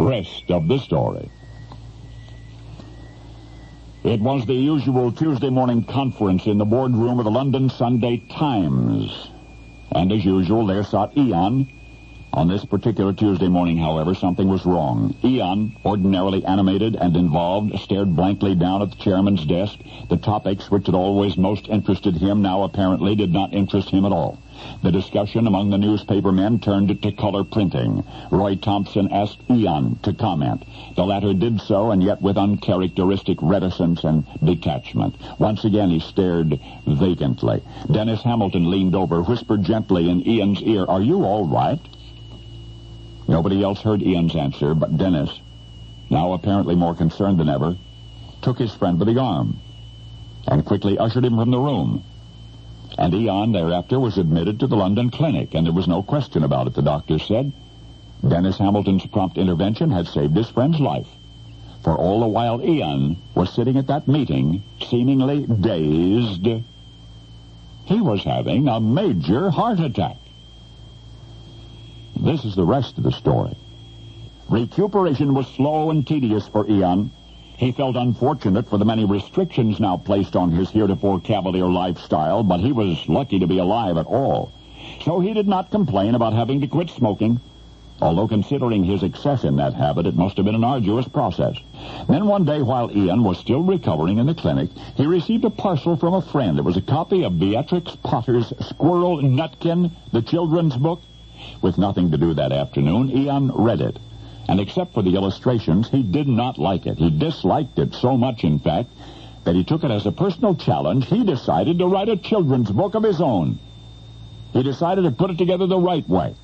rest of the story. It was the usual Tuesday morning conference in the boardroom of the London Sunday Times. And as usual, there sat Ian. On this particular Tuesday morning, however, something was wrong. Ian, ordinarily animated and involved, stared blankly down at the chairman's desk. The topics which had always most interested him now apparently did not interest him at all. The discussion among the newspaper men turned to color printing. Roy Thompson asked Ian to comment. The latter did so, and yet with uncharacteristic reticence and detachment. Once again he stared vacantly. Dennis Hamilton leaned over, whispered gently in Ian's ear, "Are you all right?" Nobody else heard Ian's answer, but Dennis, now apparently more concerned than ever, took his friend by the arm and quickly ushered him from the room. And Ian thereafter was admitted to the London clinic, and there was no question about it, the doctor said. Dennis Hamilton's prompt intervention had saved his friend's life. For all the while Ian was sitting at that meeting, seemingly dazed, he was having a major heart attack. This is the rest of the story. Recuperation was slow and tedious for Ian. He felt unfortunate for the many restrictions now placed on his heretofore cavalier lifestyle, but he was lucky to be alive at all. So he did not complain about having to quit smoking, although considering his excess in that habit, it must have been an arduous process. Then one day, while Ian was still recovering in the clinic, he received a parcel from a friend. It was a copy of Beatrix Potter's Squirrel Nutkin, the children's book. With nothing to do that afternoon, Ian read it. And except for the illustrations, he did not like it. He disliked it so much, in fact, that he took it as a personal challenge. He decided to write a children's book of his own. He decided to put it together the right way.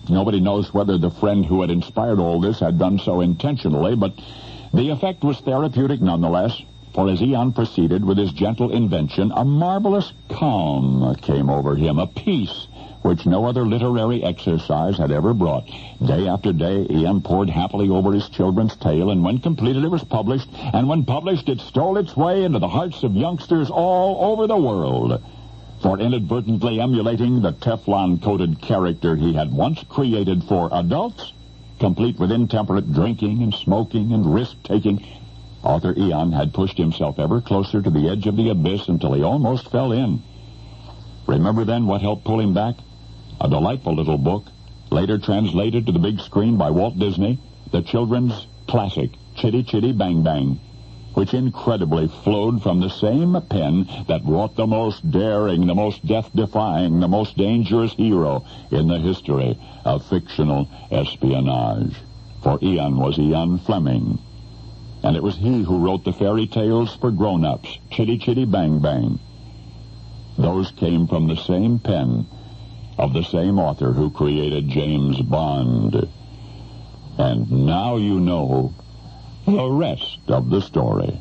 Nobody knows whether the friend who had inspired all this had done so intentionally, but the effect was therapeutic nonetheless, for as Ian proceeded with his gentle invention, a marvelous calm came over him, a peace which no other literary exercise had ever brought. Day after day, Ian pored happily over his children's tale, and when completed, it was published, and when published, it stole its way into the hearts of youngsters all over the world. For inadvertently emulating the Teflon-coated character he had once created for adults, complete with intemperate drinking and smoking and risk-taking, author Ian had pushed himself ever closer to the edge of the abyss until he almost fell in. Remember then what helped pull him back? A delightful little book, later translated to the big screen by Walt Disney, the children's classic, Chitty Chitty Bang Bang, which incredibly flowed from the same pen that wrought the most daring, the most death-defying, the most dangerous hero in the history of fictional espionage. For Ian was Ian Fleming, and it was he who wrote the fairy tales for grown-ups, Chitty Chitty Bang Bang. Those came from the same pen of the same author who created James Bond. And now you know the rest of the story.